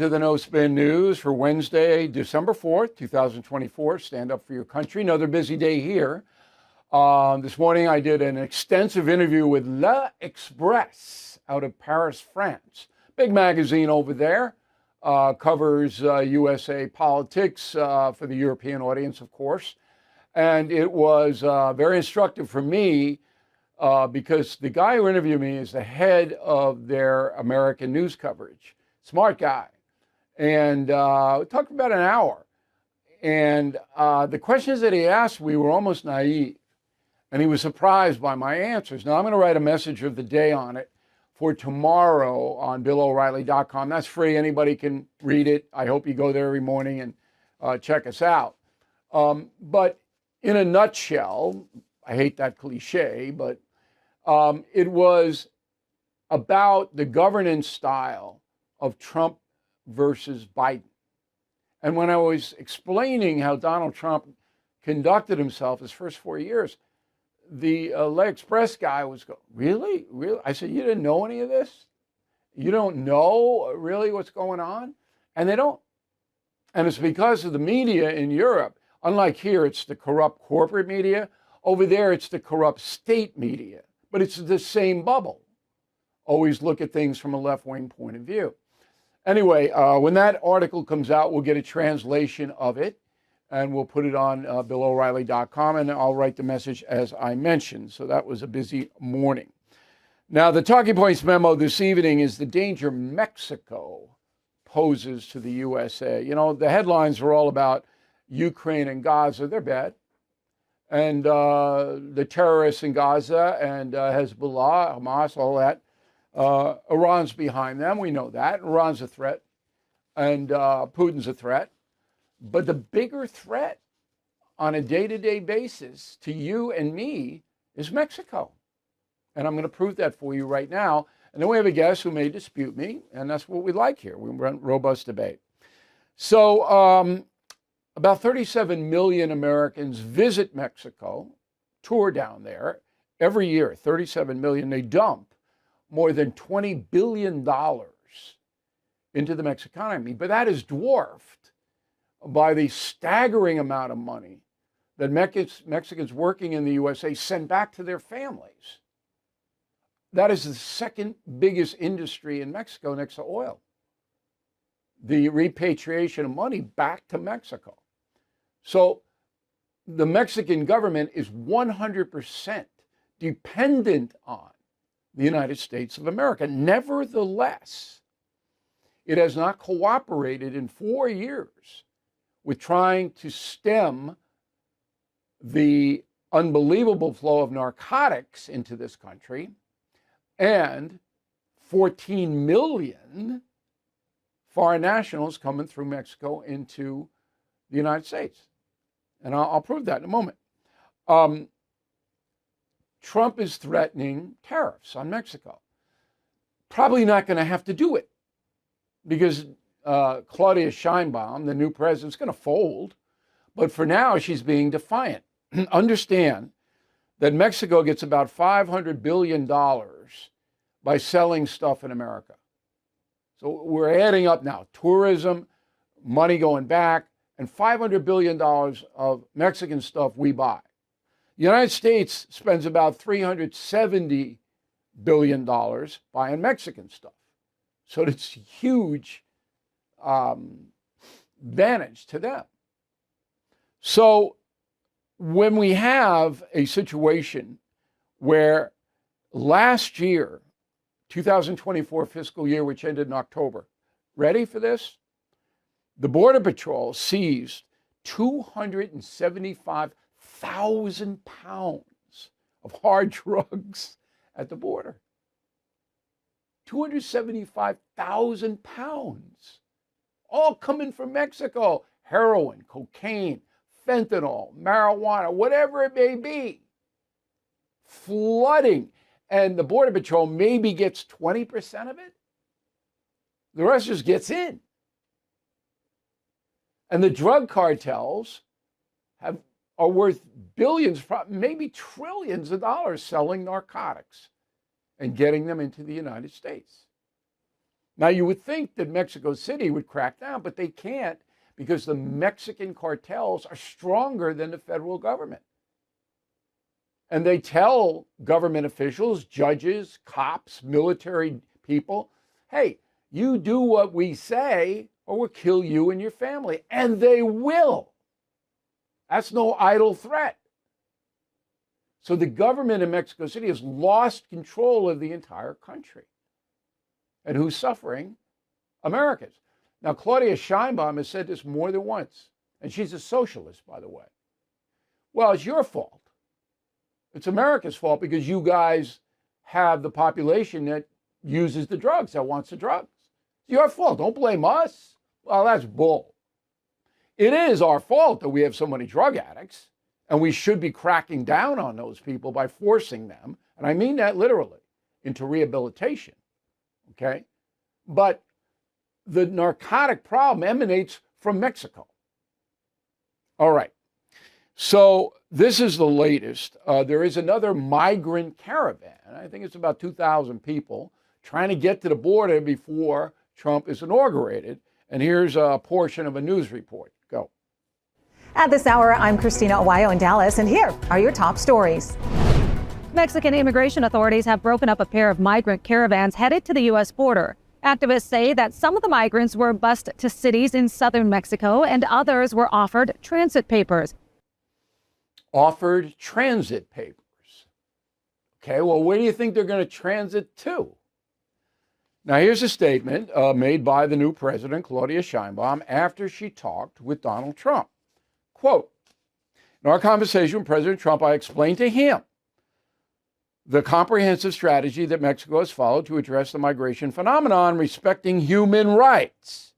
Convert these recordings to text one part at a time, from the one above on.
to the No Spin News for Wednesday, December 4th, 2024. Stand up for your country. Another busy day here. This morning I did an extensive interview with L'Express out of Paris, France. Big magazine over there. Covers USA politics for the European audience, of course. And it was very instructive for me because the guy who interviewed me is the head of their American news coverage. Smart guy. And we talked about an hour. And the questions that he asked me were almost naive. And he was surprised by my answers. Now, I'm going to write a message of the day on it for tomorrow on BillO'Reilly.com. That's free. Anybody can read it. I hope you go there every morning and check us out. But in a nutshell, I hate that cliche, but it was about the governance style of Trump versus Biden. And when I was explaining how Donald Trump conducted himself his first 4 years, the L'Express guy was going, really? Really? I said, you didn't know any of this? You don't know really what's going on? And they don't. And it's because of the media in Europe. Unlike here, it's the corrupt corporate media. Over there, it's the corrupt state media. But it's the same bubble. Always look at things from a left-wing point of view. Anyway, when that article comes out, we'll get a translation of it, and we'll put it on BillO'Reilly.com, and I'll write the message as I mentioned. So that was a busy morning. Now, the talking points memo this evening is the danger Mexico poses to the USA. You know, the headlines are all about Ukraine and Gaza. They're bad. And the terrorists in Gaza and Hezbollah, Hamas, all that. Iran's behind them. We know that. Iran's a threat. And Putin's a threat. But the bigger threat on a day-to-day basis to you and me is Mexico. And I'm going to prove that for you right now. And then we have a guest who may dispute me, and that's what we like here. We run robust debate. So about 37 million Americans visit Mexico, tour down there every year, 37 million. They dump more than $20 billion into the Mexican economy. But that is dwarfed by the staggering amount of money that Mexicans working in the USA send back to their families. That is the second biggest industry in Mexico next to oil. The repatriation of money back to Mexico. So the Mexican government is 100% dependent on the United States of America. Nevertheless, it has not cooperated in 4 years with trying to stem the unbelievable flow of narcotics into this country and 14 million foreign nationals coming through Mexico into the United States. And I'll prove that in a moment. Trump is threatening tariffs on Mexico. Probably not going to have to do it because Claudia Sheinbaum, the new president, is going to fold. But for now, she's being defiant. Understand that Mexico gets about $500 billion by selling stuff in America. So we're adding up now. Tourism, money going back, and $500 billion of Mexican stuff we buy. The United States spends about $370 billion buying Mexican stuff. So it's a huge advantage to them. So when we have a situation where last year, 2024 fiscal year, which ended in October, ready for this? The Border Patrol seized 275,000 pounds of hard drugs at the border. 275,000 pounds, all coming from Mexico. Heroin, cocaine, fentanyl, marijuana, whatever it may be. Flooding. And the Border Patrol maybe gets 20% of it. The rest just gets in. And the drug cartels are worth billions, maybe trillions of dollars selling narcotics and getting them into the United States. Now, you would think that Mexico City would crack down, but they can't because the Mexican cartels are stronger than the federal government. And they tell government officials, judges, cops, military people, hey, you do what we say or we'll kill you and your family. And they will. That's no idle threat. So the government in Mexico City has lost control of the entire country. And who's suffering? Americans. Now, Claudia Sheinbaum has said this more than once, and she's a socialist, by the way. Well, it's your fault. It's America's fault because you guys have the population that uses the drugs, that wants the drugs. It's your fault. Don't blame us. Well, that's bull. It is our fault that we have so many drug addicts, and we should be cracking down on those people by forcing them, and I mean that literally, into rehabilitation. Okay? But the narcotic problem emanates from Mexico. All right. So this is the latest. There is another migrant caravan. I think it's about 2,000 people trying to get to the border before Trump is inaugurated. And here's a portion of a news report. Go. At this hour, I'm Christina Aguayo in Dallas, and here are your top stories. Mexican immigration authorities have broken up a pair of migrant caravans headed to the U.S. border. Activists say that some of the migrants were bused to cities in southern Mexico and others were offered transit papers. Offered transit papers. Okay, well, where do you think they're going to transit to? Now, here's a statement made by the new president, Claudia Sheinbaum, after she talked with Donald Trump. Quote, in our conversation with President Trump, I explained to him the comprehensive strategy that Mexico has followed to address the migration phenomenon, respecting human rights.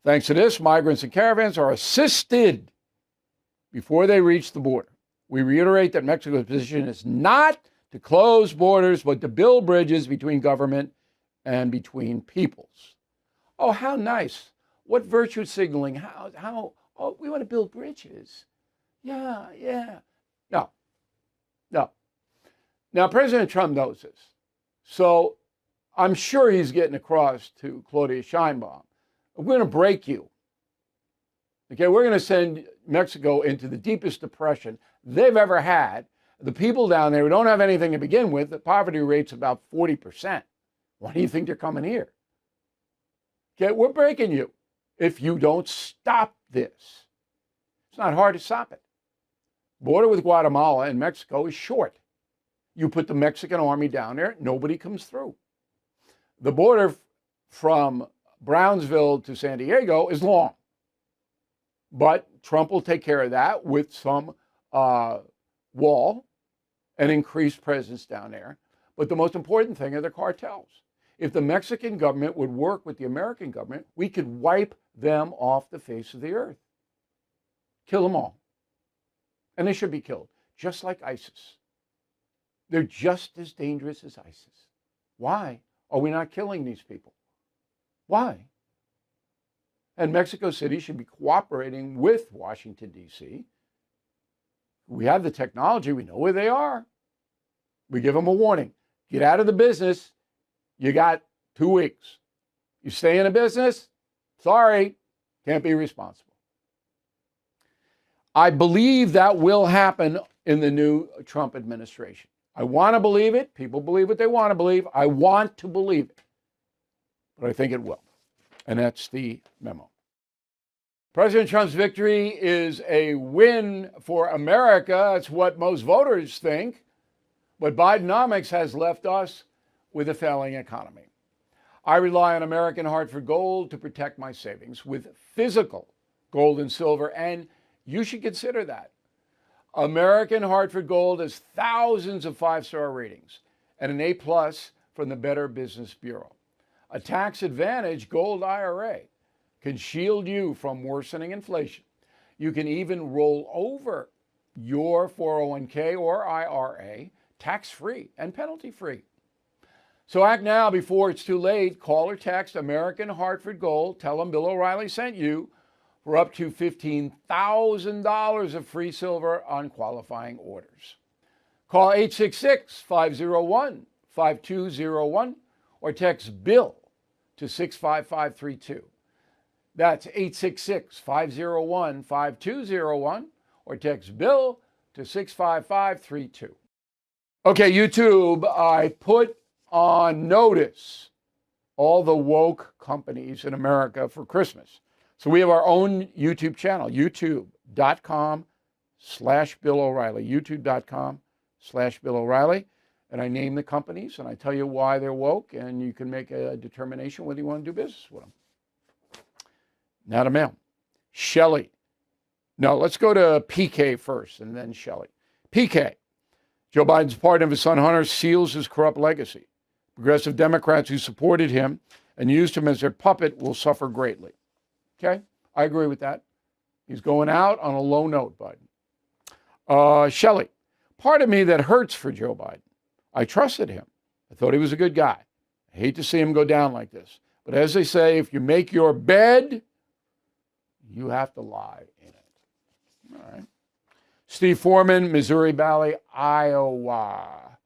Thanks to this, migrants and caravans are assisted before they reach the border. We reiterate that Mexico's position is not to close borders, but to build bridges between government and between peoples. Oh, how nice. What virtue signaling. Oh, we want to build bridges. Yeah. No. Now, President Trump knows this. So I'm sure he's getting across to Claudia Sheinbaum. We're going to break you. Okay, we're going to send Mexico into the deepest depression they've ever had. The people down there who don't have anything to begin with, the poverty rate's about 40%. Why do you think they're coming here? Okay, we're breaking you if you don't stop this. It's not hard to stop it. Border with Guatemala and Mexico is short. You put the Mexican army down there, nobody comes through. The border from Brownsville to San Diego is long. But Trump will take care of that with some wall and increased presence down there. But the most important thing are the cartels. If the Mexican government would work with the American government, we could wipe them off the face of the earth. Kill them all. And they should be killed, just like ISIS. They're just as dangerous as ISIS. Why are we not killing these people? Why? And Mexico City should be cooperating with Washington, D.C. We have the technology. We know where they are. We give them a warning. Get out of the business. You got 2 weeks. You stay in a business? Sorry, can't be responsible. I believe that will happen in the new Trump administration. I want to believe it. People believe what they want to believe. I want to believe it. But I think it will. And that's the memo. President Trump's victory is a win for America. That's what most voters think. But Bidenomics has left us with a failing economy. I rely on American Hartford Gold to protect my savings with physical gold and silver, and you should consider that. American Hartford Gold has thousands of 5-star ratings and an A+ from the Better Business Bureau. A tax-advantaged gold IRA can shield you from worsening inflation. You can even roll over your 401k or IRA tax-free and penalty-free. So act now before it's too late. Call or text American Hartford Gold. Tell them Bill O'Reilly sent you for up to $15,000 of free silver on qualifying orders. Call 866-501-5201 or text BILL to 65532. That's 866-501-5201 or text Bill to 65532. Okay, YouTube, I put on notice all the woke companies in America for Christmas. So we have our own YouTube channel, youtube.com/Bill O'Reilly, youtube.com/Bill O'Reilly. And I name the companies and I tell you why they're woke, and you can make a determination whether you want to do business with them. Now to mail. Shelley. No, let's go to PK first and then Shelley. PK. Joe Biden's pardon of his son Hunter seals his corrupt legacy. Progressive Democrats who supported him and used him as their puppet will suffer greatly. Okay, I agree with that. He's going out on a low note, Biden. Shelley. Part of me that hurts for Joe Biden. I trusted him. I thought he was a good guy. I hate to see him go down like this. But as they say, if you make your bed, you have to lie in it. All right. Steve Foreman, Missouri Valley, Iowa.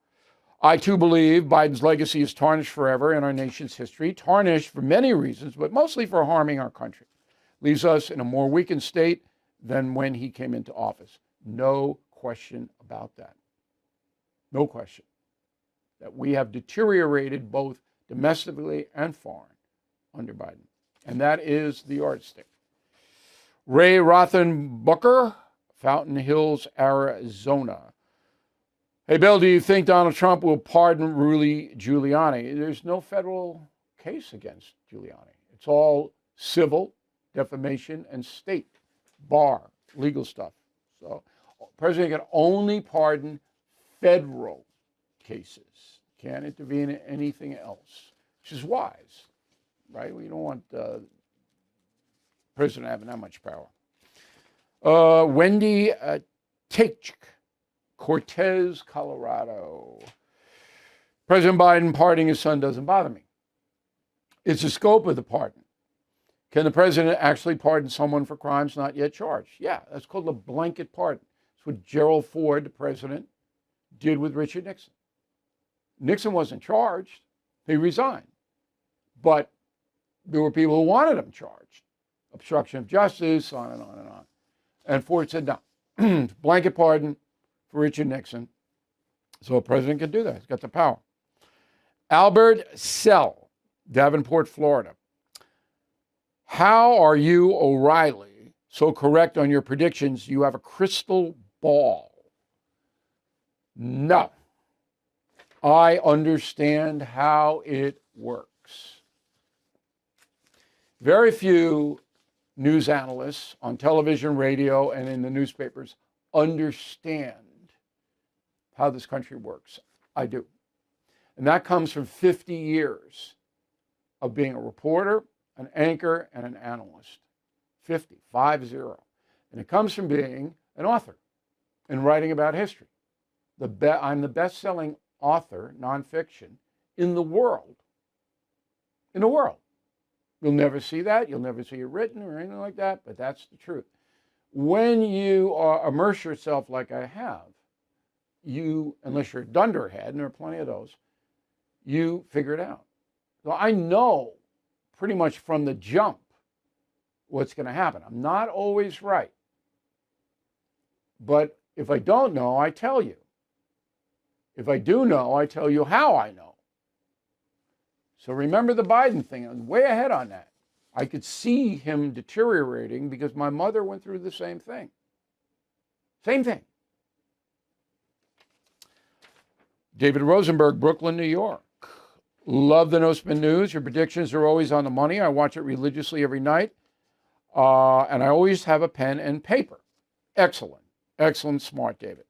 I too believe Biden's legacy is tarnished forever in our nation's history, tarnished for many reasons, but mostly for harming our country. Leaves us in a more weakened state than when he came into office. No question about that. No question that we have deteriorated both domestically and foreign under Biden. And that is the yardstick. Ray Rothenbucker, Fountain Hills, Arizona. Hey, Bill, do you think Donald Trump will pardon Rudy Giuliani? There's no federal case against Giuliani. It's all civil, defamation, and state, bar, legal stuff. So the president can only pardon federal cases. Can't intervene in anything else, which is wise, right? We don't want the president having that much power. Wendy Take, Cortez, Colorado. President Biden pardoning his son doesn't bother me. It's the scope of the pardon. Can the president actually pardon someone for crimes not yet charged? Yeah, that's called a blanket pardon. It's what Gerald Ford, the president, did with Richard Nixon. Nixon wasn't charged. He resigned. But there were people who wanted him charged. Obstruction of justice, on and on and on. And Ford said no. Blanket pardon for Richard Nixon. So a president can do that. He's got the power. Albert Sell, Davenport, Florida. How are you, O'Reilly, so correct on your predictions? You have a crystal ball. No. I understand how it works. Very few news analysts on television, radio, and in the newspapers understand how this country works. I do. And that comes from 50 years of being a reporter, an anchor, and an analyst. 50. And it comes from being an author and writing about history. I'm the best-selling author, nonfiction, in the world. In the world. You'll never see that. You'll never see it written or anything like that, but that's the truth. When you immerse yourself like I have, you, unless you're a dunderhead, and there are plenty of those, you figure it out. So I know pretty much from the jump what's going to happen. I'm not always right. But if I don't know, I tell you. If I do know, I tell you how I know. So remember the Biden thing. I'm way ahead on that. I could see him deteriorating because my mother went through the same thing. Same thing. David Rosenberg, Brooklyn, New York. Love the No Spin News. Your predictions are always on the money. I watch it religiously every night. And I always have a pen and paper. Excellent. Excellent, smart, David.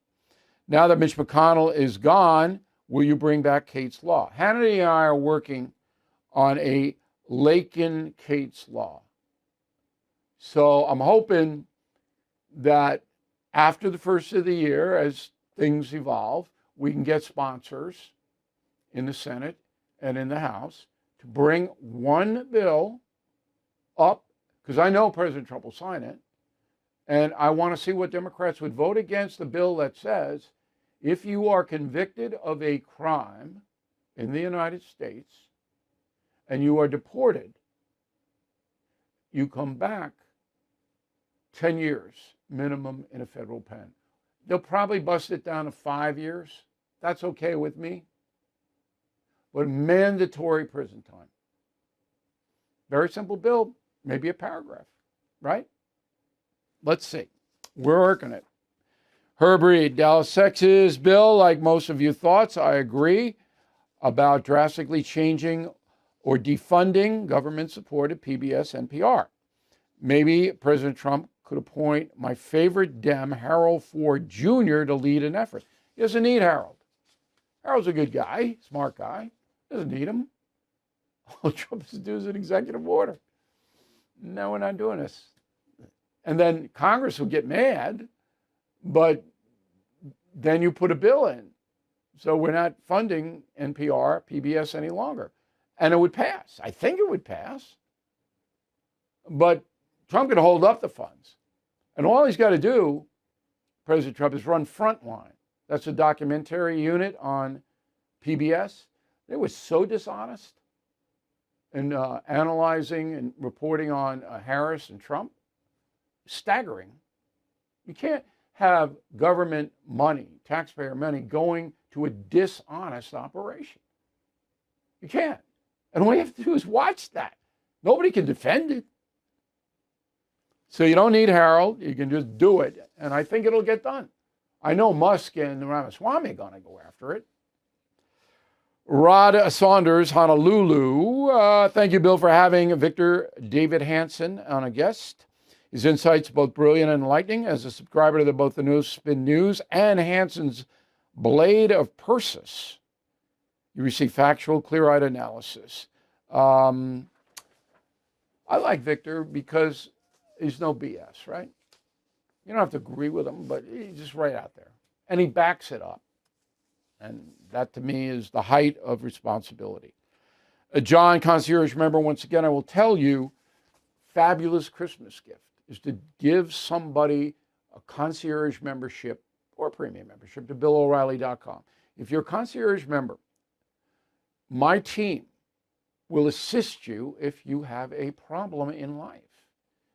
Now that Mitch McConnell is gone, will you bring back Kate's Law? Hannity and I are working on a Lakin-Cates law. So I'm hoping that after the first of the year, as things evolve, we can get sponsors in the Senate and in the House to bring one bill up, because I know President Trump will sign it, and I want to see what Democrats would vote against the bill that says if you are convicted of a crime in the United States and you are deported, you come back 10 years minimum in a federal pen. They'll probably bust it down to 5 years. That's okay with me. But mandatory prison time. Very simple bill, maybe a paragraph, right? Let's see. We're working it. Herb Reed, Dallas, Texas bill, like most of your thoughts, I agree about drastically changing or defunding government-supported PBS, NPR. Maybe President Trump could appoint my favorite Dem, Harold Ford Jr., to lead an effort. He doesn't need Harold. Harold's a good guy, smart guy. Doesn't need him. All Trump has to do is an executive order. No, we're not doing this. And then Congress will get mad, but then you put a bill in. So we're not funding NPR, PBS any longer. And it would pass. I think it would pass. But Trump could hold up the funds. And all he's got to do, President Trump, is run Frontline. That's a documentary unit on PBS. They were so dishonest in analyzing and reporting on Harris and Trump. Staggering. You can't have government money, taxpayer money, going to a dishonest operation. You can't. And all you have to do is watch that. Nobody can defend it. So you don't need Harold. You can just do it. And I think it'll get done. I know Musk and Ramaswamy are going to go after it. Rod Saunders, Honolulu. Thank you, Bill, for having Victor David Hansen on a guest. His insights both brilliant and enlightening. As a subscriber to both the News Spin News and Hansen's Blade of Persis, you receive factual, clear-eyed analysis. I like Victor because he's no BS, right? You don't have to agree with him, but he's just right out there. And he backs it up. And that, to me, is the height of responsibility. John, concierge member, once again, I will tell you, fabulous Christmas gift is to give somebody a concierge membership or premium membership to BillO'Reilly.com. If you're a concierge member, my team will assist you if you have a problem in life.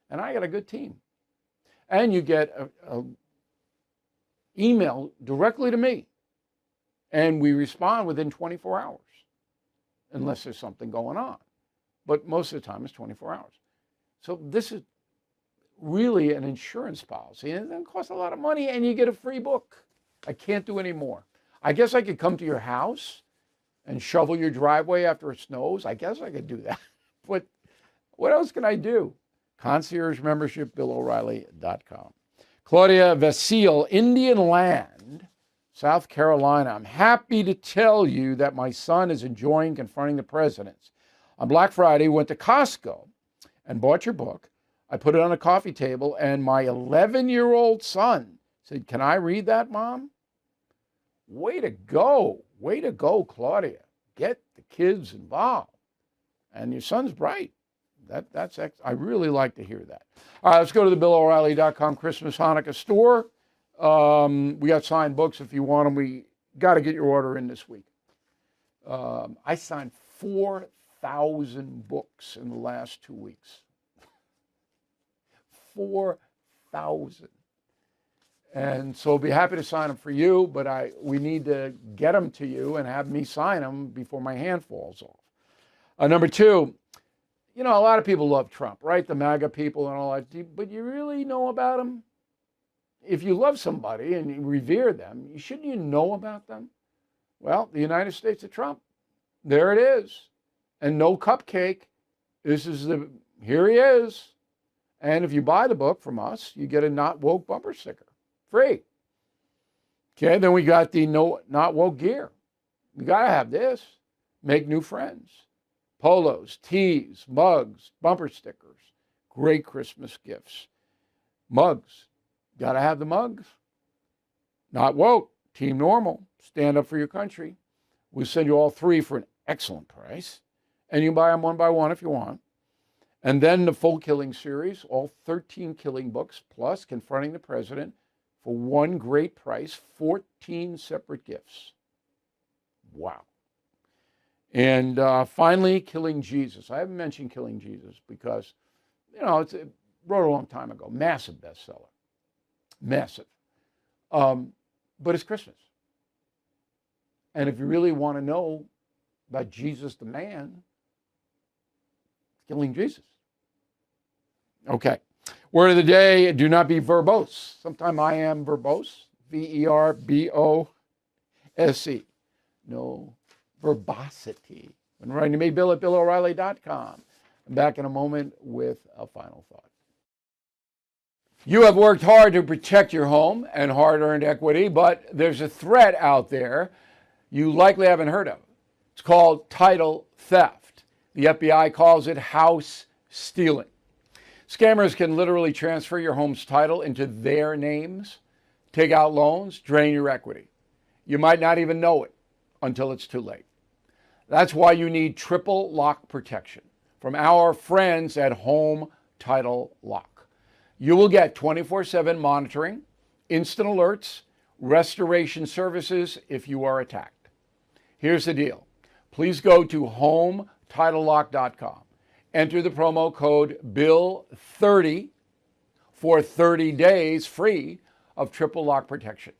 And I got a good team. And you get a email directly to me. And we respond within 24 hours, unless there's something going on. But most of the time, it's 24 hours. So this is really an insurance policy. And it doesn't cost a lot of money, and you get a free book. I can't do any more. I guess I could come to your house and shovel your driveway after it snows. I guess I could do that. But what else can I do? Concierge membership, BillO'Reilly.com. Claudia Vasile, Indian Land, South Carolina. I'm happy to tell you that my son is enjoying Confronting the Presidents. On Black Friday, we went to Costco and bought your book. I put it on a coffee table, and my 11-year-old son said, "Can I read that, Mom?" Way to go. Way to go, Claudia. Get the kids involved. And your son's bright. I really like to hear that. All right, let's go to the BillO'Reilly.com Christmas Hanukkah store. We got signed books if you want them. We got to get your order in this week. I signed 4,000 books in the last 2 weeks. 4,000. And so I'll be happy to sign them for you, but we need to get them to you and have me sign them before my hand falls off. Number two, a lot of people love Trump, right? The MAGA people and all that. But you really know about him? If you love somebody and you revere them, shouldn't you know about them? Well, the United States of Trump. There it is. And no cupcake. Here he is. And if you buy the book from us, you get a Not Woke bumper sticker. Free. Okay, then we got the Not Woke gear. You got to have this. Make new friends. Polos, tees, mugs, bumper stickers. Great Christmas gifts. Mugs. Got to have the mugs. Not Woke. Team Normal. Stand up for your country. We'll send you all 3 for an excellent price. And you can buy them one by one if you want. And then the full killing series, all 13 killing books, plus Confronting the President for one great price, 14 separate gifts. Wow. And finally, Killing Jesus. I haven't mentioned Killing Jesus because, it wrote a long time ago. Massive bestseller. Massive. But it's Christmas. And if you really want to know about Jesus the man, Killing Jesus. Okay. Word of the day, do not be verbose. Sometimes I am verbose. verbose. No verbosity. When writing to me, Bill at BillO'Reilly.com. I'm back in a moment with a final thought. You have worked hard to protect your home and hard-earned equity, but there's a threat out there you likely haven't heard of. It's called title theft. The FBI calls it house stealing. Scammers can literally transfer your home's title into their names, take out loans, drain your equity. You might not even know it until it's too late. That's why you need triple lock protection from our friends at Home Title Lock. You will get 24/7 monitoring, instant alerts, restoration services if you are attacked. Here's the deal. Please go to HomeTitleLock.com. Enter the promo code BILL30 for 30 days free of triple lock protection.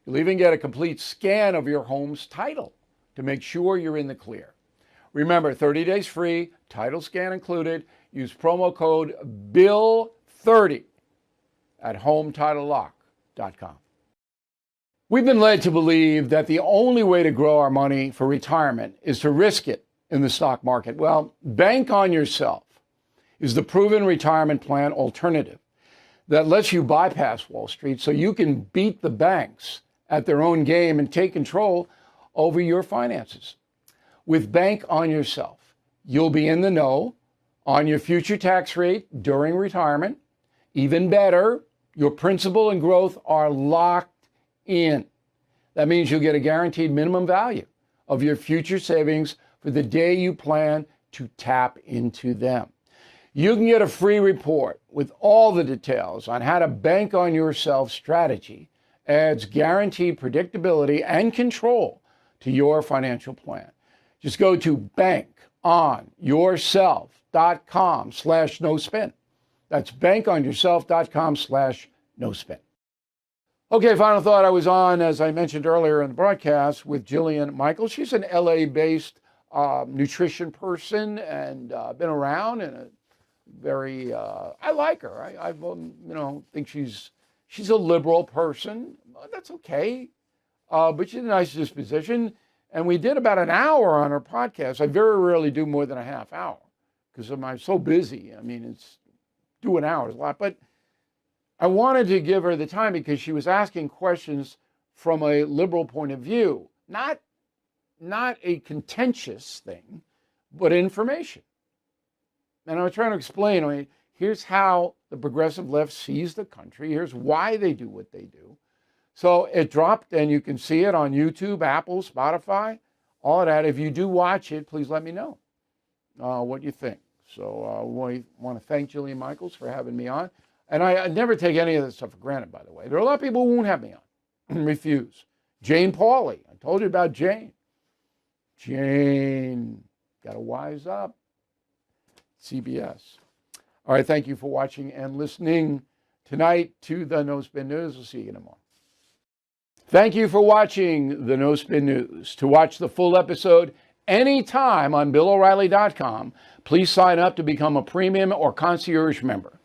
You'll even get a complete scan of your home's title to make sure you're in the clear. Remember, 30 days free, title scan included. Use promo code BILL30 at HomeTitleLock.com. We've been led to believe that the only way to grow our money for retirement is to risk it in the stock market. Well, Bank on Yourself is the proven retirement plan alternative that lets you bypass Wall Street so you can beat the banks at their own game and take control over your finances. With Bank on Yourself, you'll be in the know on your future tax rate during retirement. Even better, your principal and growth are locked in. That means you'll get a guaranteed minimum value of your future savings for the day you plan to tap into them. You can get a free report with all the details on how to Bank on Yourself strategy adds guaranteed predictability and control to your financial plan. Just go to bankonyourself.com/no-spin. That's bankonyourself.com/no-spin. Okay, final thought. I was on, as I mentioned earlier in the broadcast, with Jillian Michaels. She's an LA-based nutrition person and been around and a very, I like her. I think she's a liberal person. That's okay. But she's a nice disposition. And we did about an hour on her podcast. I very rarely do more than a half hour because I'm so busy. I mean, it's doing hours a lot. But I wanted to give her the time because she was asking questions from a liberal point of view, not a contentious thing, but information. And I was trying to explain, here's how the progressive left sees the country. Here's why they do what they do. So it dropped, and you can see it on YouTube, Apple, Spotify, all of that. If you do watch it, please let me know what you think. So we want to thank Jillian Michaels for having me on. And I never take any of this stuff for granted, by the way. There are a lot of people who won't have me on, refuse. Jane Pauley, I told you about Jane. Jane, got to wise up. CBS. All right, thank you for watching and listening tonight to the No Spin News. We'll see you tomorrow. Thank you for watching the No Spin News. To watch the full episode anytime on BillO'Reilly.com, please sign up to become a premium or concierge member.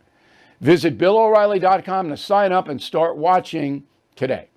Visit BillO'Reilly.com to sign up and start watching today.